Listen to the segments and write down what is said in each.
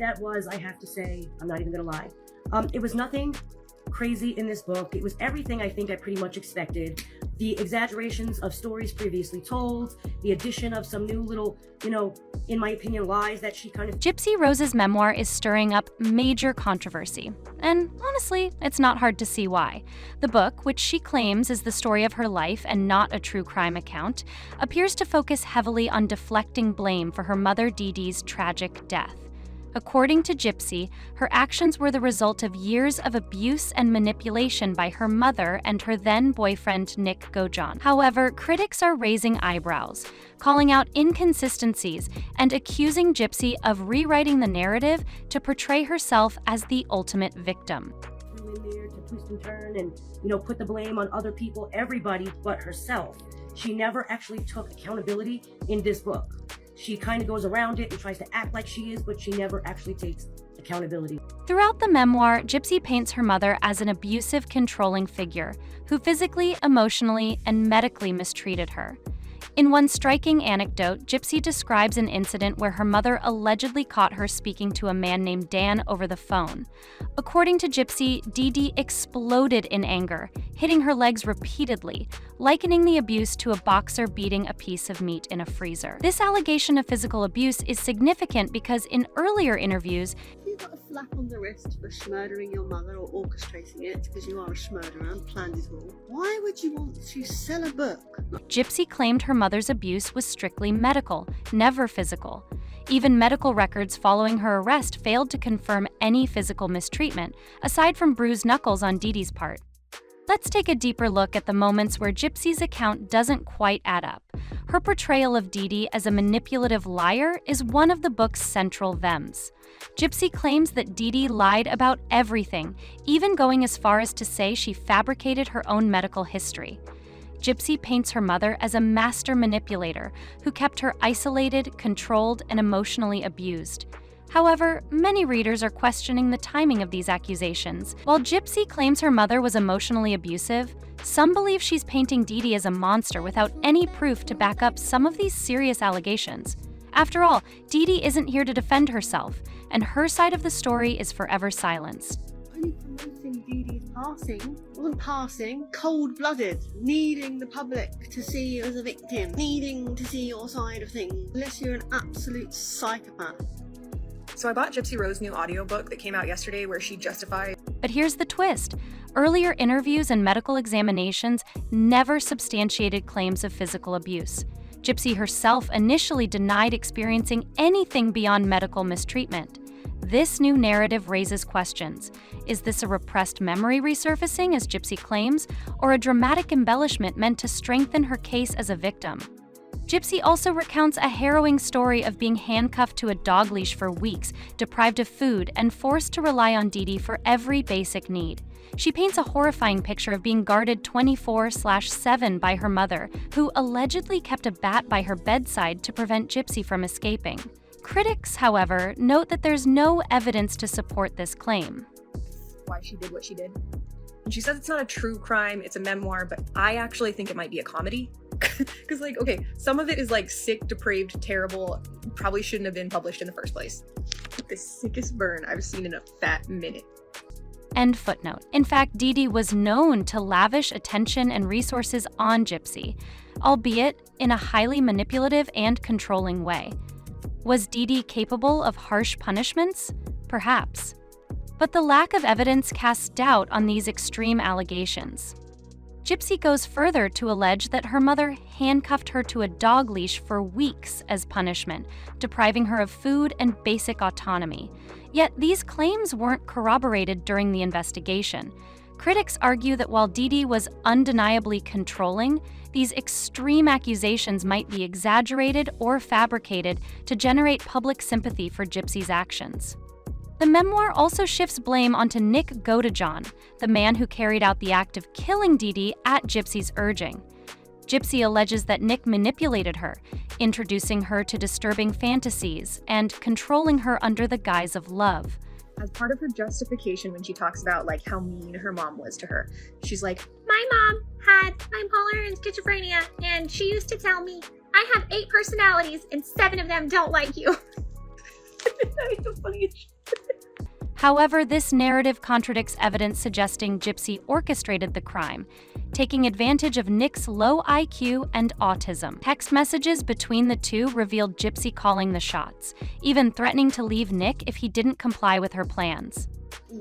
that was, I have to say, I'm not even gonna lie. It was nothing crazy in this book. It was everything I think I pretty much expected. The exaggerations of stories previously told, the addition of some new little, in my opinion, lies that she kind of... Gypsy-Rose's memoir is stirring up major controversy. And honestly, it's not hard to see why. The book, which she claims is the story of her life and not a true crime account, appears to focus heavily on deflecting blame for her mother Dee Dee's tragic death. According to Gypsy, her actions were the result of years of abuse and manipulation by her mother and her then-boyfriend Nick Gojon. However, critics are raising eyebrows, calling out inconsistencies and accusing Gypsy of rewriting the narrative to portray herself as the ultimate victim. In there to twist and turn and, put the blame on other people, everybody but herself. She never actually took accountability in this book. She kind of goes around it and tries to act like she is, but she never actually takes accountability. Throughout the memoir, Gypsy paints her mother as an abusive, controlling figure who physically, emotionally, and medically mistreated her. In one striking anecdote, Gypsy describes an incident where her mother allegedly caught her speaking to a man named Dan over the phone. According to Gypsy, Dee Dee exploded in anger, hitting her legs repeatedly, likening the abuse to a boxer beating a piece of meat in a freezer. This allegation of physical abuse is significant because in earlier interviews, you got a slap on the wrist for schmurdering your mother or orchestrating it because you are a schmurderer and planned it all. Why would you want to sell a book? Gypsy claimed her mother's abuse was strictly medical, never physical. Even medical records following her arrest failed to confirm any physical mistreatment, aside from bruised knuckles on Dee Dee's part. Let's take a deeper look at the moments where Gypsy's account doesn't quite add up. Her portrayal of Dee Dee as a manipulative liar is one of the book's central themes. Gypsy claims that Dee Dee lied about everything, even going as far as to say she fabricated her own medical history. Gypsy paints her mother as a master manipulator who kept her isolated, controlled, and emotionally abused. However, many readers are questioning the timing of these accusations. While Gypsy claims her mother was emotionally abusive, some believe she's painting Dee Dee as a monster without any proof to back up some of these serious allegations. After all, Dee Dee isn't here to defend herself, and her side of the story is forever silenced. Only promoting Dee Dee's passing wasn't passing, cold-blooded, needing the public to see you as a victim, needing to see your side of things, unless you're an absolute psychopath. So I bought Gypsy-Rose's new audiobook that came out yesterday where she justified. But here's the twist. Earlier interviews and medical examinations never substantiated claims of physical abuse. Gypsy herself initially denied experiencing anything beyond medical mistreatment. This new narrative raises questions. Is this a repressed memory resurfacing, as Gypsy claims, or a dramatic embellishment meant to strengthen her case as a victim? Gypsy also recounts a harrowing story of being handcuffed to a dog leash for weeks, deprived of food, and forced to rely on Dee Dee for every basic need. She paints a horrifying picture of being guarded 24/7 by her mother, who allegedly kept a bat by her bedside to prevent Gypsy from escaping. Critics, however, note that there's no evidence to support this claim. Why she did what she did. And she says it's not a true crime, it's a memoir, but I actually think it might be a comedy. Because, some of it is, sick, depraved, terrible, probably shouldn't have been published in the first place. The sickest burn I've seen in a fat minute. End footnote. In fact, Dee Dee was known to lavish attention and resources on Gypsy, albeit in a highly manipulative and controlling way. Was Dee Dee capable of harsh punishments? Perhaps. But the lack of evidence casts doubt on these extreme allegations. Gypsy goes further to allege that her mother handcuffed her to a dog leash for weeks as punishment, depriving her of food and basic autonomy. Yet these claims weren't corroborated during the investigation. Critics argue that while Dee Dee was undeniably controlling, these extreme accusations might be exaggerated or fabricated to generate public sympathy for Gypsy's actions. The memoir also shifts blame onto Nick Gojon, the man who carried out the act of killing Dee Dee at Gypsy's urging. Gypsy alleges that Nick manipulated her, introducing her to disturbing fantasies and controlling her under the guise of love. As part of her justification when she talks about how mean her mom was to her, she's like, My mom had bipolar and schizophrenia, and she used to tell me, I have 8 personalities and 7 of them don't like you. Midnight, the funniest shit. However, this narrative contradicts evidence suggesting Gypsy orchestrated the crime, taking advantage of Nick's low IQ and autism. Text messages between the two revealed Gypsy calling the shots, even threatening to leave Nick if he didn't comply with her plans.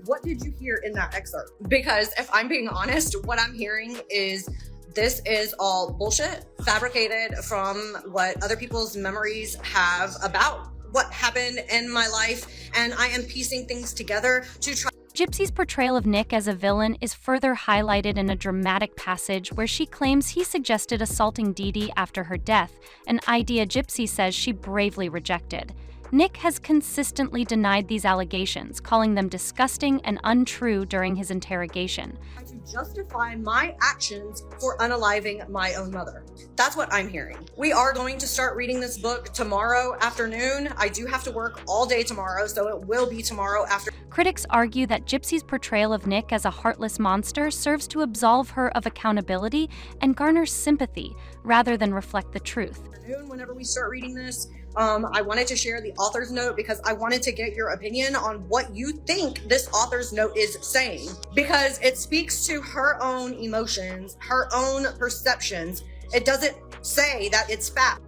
What did you hear in that excerpt? Because if I'm being honest, what I'm hearing is this is all bullshit, fabricated from what other people's memories have about what happened in my life, and I am piecing things together to try. Gypsy's portrayal of Nick as a villain is further highlighted in a dramatic passage where she claims he suggested assaulting Dee Dee after her death, an idea Gypsy says she bravely rejected. Nick has consistently denied these allegations, calling them disgusting and untrue during his interrogation. To justify my actions for unaliving my own mother. That's what I'm hearing. We are going to start reading this book tomorrow afternoon. I do have to work all day tomorrow, so it will be tomorrow after. Critics argue that Gypsy's portrayal of Nick as a heartless monster serves to absolve her of accountability and garner sympathy, rather than reflect the truth. Whenever we start reading this, I wanted to share the author's note because I wanted to get your opinion on what you think this author's note is saying, because it speaks to her own emotions, her own perceptions. It doesn't say that it's fact.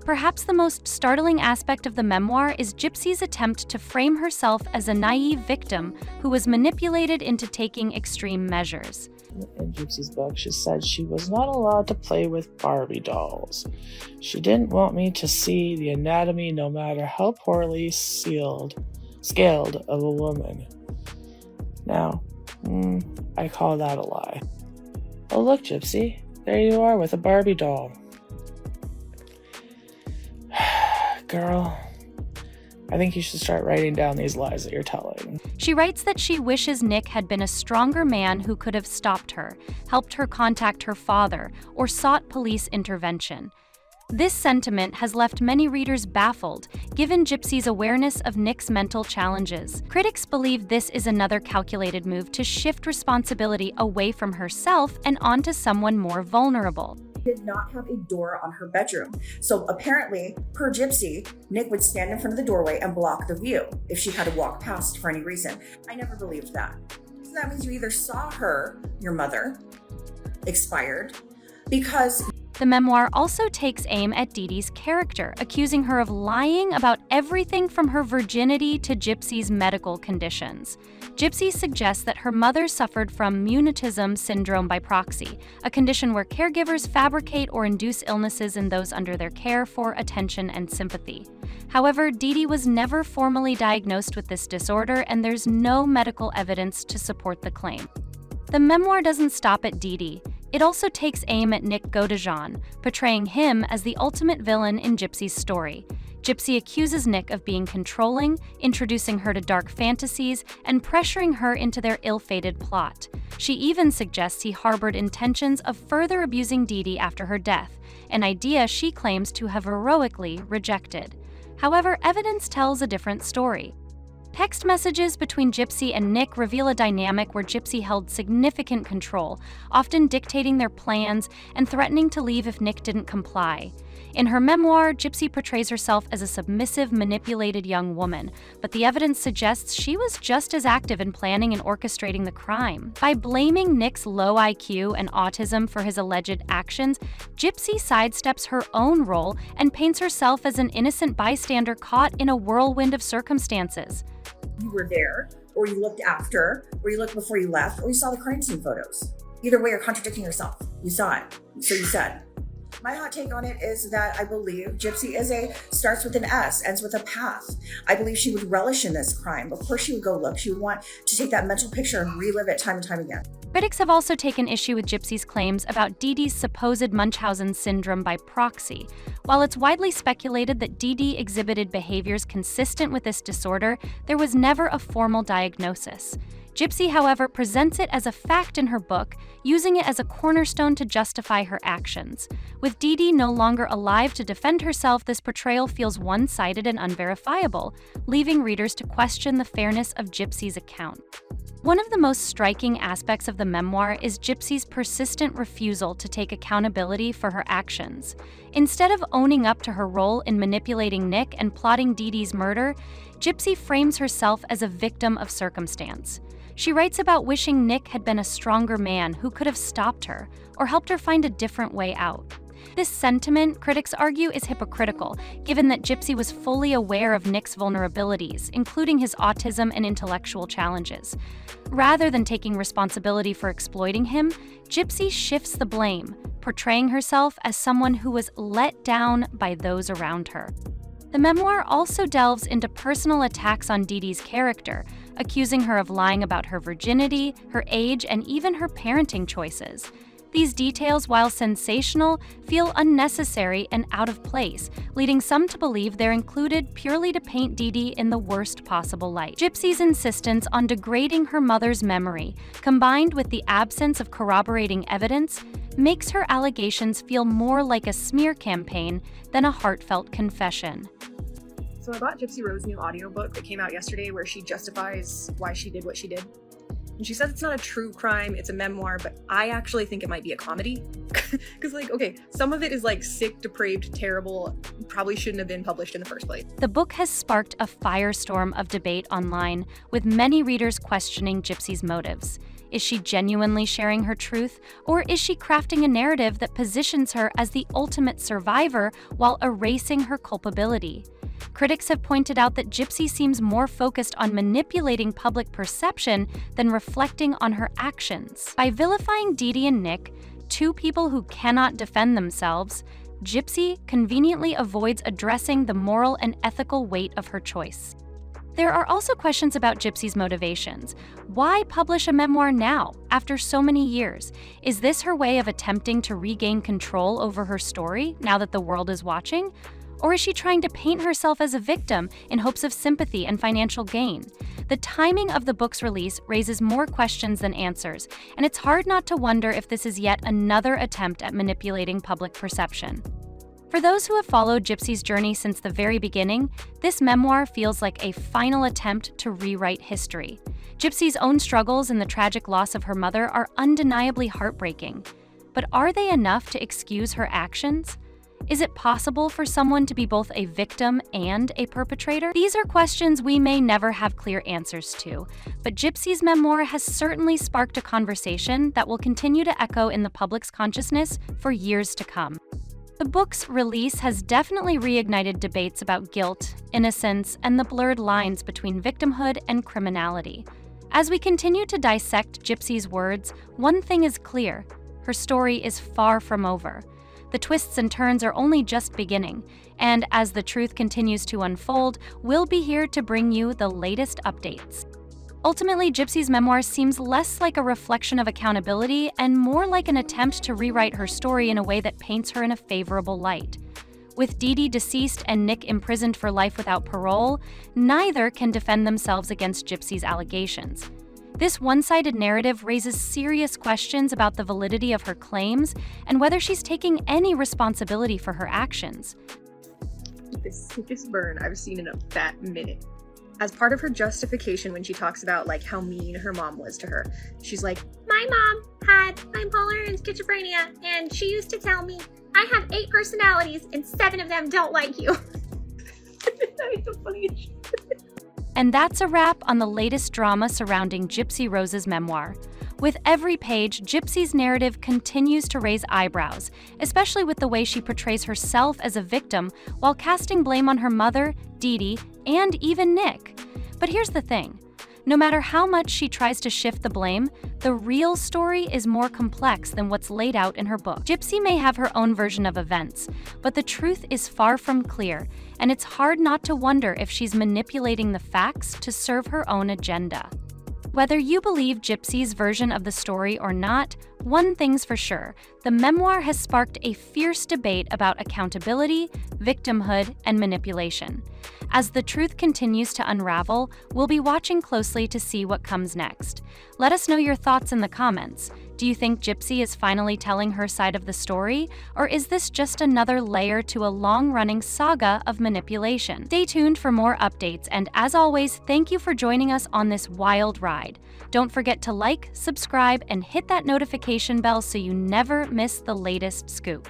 Perhaps the most startling aspect of the memoir is Gypsy's attempt to frame herself as a naive victim who was manipulated into taking extreme measures. In Gypsy's book, she said she was not allowed to play with Barbie dolls. She didn't want me to see the anatomy, no matter how poorly scaled of a woman. Now, I call that a lie. Oh look, Gypsy, there you are with a Barbie doll. Girl, I think you should start writing down these lies that you're telling. She writes that she wishes Nick had been a stronger man who could have stopped her, helped her contact her father, or sought police intervention. This sentiment has left many readers baffled, given Gypsy's awareness of Nick's mental challenges. Critics believe this is another calculated move to shift responsibility away from herself and onto someone more vulnerable. Did not have a door on her bedroom. So apparently, per Gypsy, Nick would stand in front of the doorway and block the view if she had to walk past for any reason. I never believed that. So that means you either saw her, your mother, expired, because The memoir also takes aim at Dee Dee's character, accusing her of lying about everything from her virginity to Gypsy's medical conditions. Gypsy suggests that her mother suffered from mutism syndrome by proxy, a condition where caregivers fabricate or induce illnesses in those under their care for attention and sympathy. However, Dee Dee was never formally diagnosed with this disorder, and there's no medical evidence to support the claim. The memoir doesn't stop at Dee Dee. It also takes aim at Nick Godejohn, portraying him as the ultimate villain in Gypsy's story. Gypsy accuses Nick of being controlling, introducing her to dark fantasies, and pressuring her into their ill-fated plot. She even suggests he harbored intentions of further abusing Dee Dee after her death, an idea she claims to have heroically rejected. However, evidence tells a different story. Text messages between Gypsy and Nick reveal a dynamic where Gypsy held significant control, often dictating their plans and threatening to leave if Nick didn't comply. In her memoir, Gypsy portrays herself as a submissive, manipulated young woman, but the evidence suggests she was just as active in planning and orchestrating the crime. By blaming Nick's low IQ and autism for his alleged actions, Gypsy sidesteps her own role and paints herself as an innocent bystander caught in a whirlwind of circumstances. you were there, or you looked after, or you looked before you left, or you saw the crime scene photos. Either way, you're contradicting yourself. You saw it, so you said. My hot take on it is that I believe Gypsy starts with an S, ends with a path. I believe she would relish in this crime. Of course she would go look. She would want to take that mental picture and relive it time and time again. Critics have also taken issue with Gypsy's claims about Dee Dee's supposed Munchausen syndrome by proxy. While it's widely speculated that Dee Dee exhibited behaviors consistent with this disorder, there was never a formal diagnosis. Gypsy, however, presents it as a fact in her book, using it as a cornerstone to justify her actions. With Dee Dee no longer alive to defend herself, this portrayal feels one-sided and unverifiable, leaving readers to question the fairness of Gypsy's account. One of the most striking aspects of the memoir is Gypsy's persistent refusal to take accountability for her actions. Instead of owning up to her role in manipulating Nick and plotting Dee Dee's murder, Gypsy frames herself as a victim of circumstance. She writes about wishing Nick had been a stronger man who could have stopped her or helped her find a different way out. This sentiment, critics argue, is hypocritical, given that Gypsy was fully aware of Nick's vulnerabilities, including his autism and intellectual challenges. Rather than taking responsibility for exploiting him, Gypsy shifts the blame, portraying herself as someone who was let down by those around her. The memoir also delves into personal attacks on Dee Dee's character, accusing her of lying about her virginity, her age, and even her parenting choices. These details, while sensational, feel unnecessary and out of place, leading some to believe they're included purely to paint Dee Dee in the worst possible light. Gypsy's insistence on degrading her mother's memory, combined with the absence of corroborating evidence, makes her allegations feel more like a smear campaign than a heartfelt confession. So I bought Gypsy Rose's new audiobook that came out yesterday where she justifies why she did what she did. And she says it's not a true crime, it's a memoir, but I actually think it might be a comedy. Because, some of it is sick, depraved, terrible, probably shouldn't have been published in the first place. The book has sparked a firestorm of debate online, with many readers questioning Gypsy's motives. Is she genuinely sharing her truth, or is she crafting a narrative that positions her as the ultimate survivor while erasing her culpability? Critics have pointed out that Gypsy seems more focused on manipulating public perception than reflecting on her actions. By vilifying Dee Dee and Nick, two people who cannot defend themselves, Gypsy conveniently avoids addressing the moral and ethical weight of her choice. There are also questions about Gypsy's motivations. Why publish a memoir now, after so many years? Is this her way of attempting to regain control over her story, now that the world is watching? Or is she trying to paint herself as a victim in hopes of sympathy and financial gain? The timing of the book's release raises more questions than answers, and it's hard not to wonder if this is yet another attempt at manipulating public perception. For those who have followed Gypsy's journey since the very beginning, this memoir feels like a final attempt to rewrite history. Gypsy's own struggles and the tragic loss of her mother are undeniably heartbreaking. But are they enough to excuse her actions? Is it possible for someone to be both a victim and a perpetrator? These are questions we may never have clear answers to, but Gypsy's memoir has certainly sparked a conversation that will continue to echo in the public's consciousness for years to come. The book's release has definitely reignited debates about guilt, innocence, and the blurred lines between victimhood and criminality. As we continue to dissect Gypsy's words, one thing is clear: her story is far from over. The twists and turns are only just beginning, and as the truth continues to unfold, we'll be here to bring you the latest updates. Ultimately, Gypsy's memoir seems less like a reflection of accountability and more like an attempt to rewrite her story in a way that paints her in a favorable light. With Dee Dee deceased and Nick imprisoned for life without parole, neither can defend themselves against Gypsy's allegations. This one-sided narrative raises serious questions about the validity of her claims and whether she's taking any responsibility for her actions. The sickest burn I've seen in a fat minute. As part of her justification when she talks about how mean her mom was to her, she's like, My mom had bipolar and schizophrenia, and she used to tell me, I have 8 personalities and 7 of them don't like you. that is the funniest shit. And that's a wrap on the latest drama surrounding Gypsy Rose's memoir. With every page, Gypsy's narrative continues to raise eyebrows, especially with the way she portrays herself as a victim while casting blame on her mother, Dee Dee, and even Nick. But here's the thing. No matter how much she tries to shift the blame, the real story is more complex than what's laid out in her book. Gypsy may have her own version of events, but the truth is far from clear, and it's hard not to wonder if she's manipulating the facts to serve her own agenda. Whether you believe Gypsy's version of the story or not, one thing's for sure: the memoir has sparked a fierce debate about accountability, victimhood, and manipulation. As the truth continues to unravel, we'll be watching closely to see what comes next. Let us know your thoughts in the comments. Do you think Gypsy is finally telling her side of the story, or is this just another layer to a long-running saga of manipulation? Stay tuned for more updates, and as always, thank you for joining us on this wild ride. Don't forget to like, subscribe, and hit that notification bell so you never miss the latest scoop.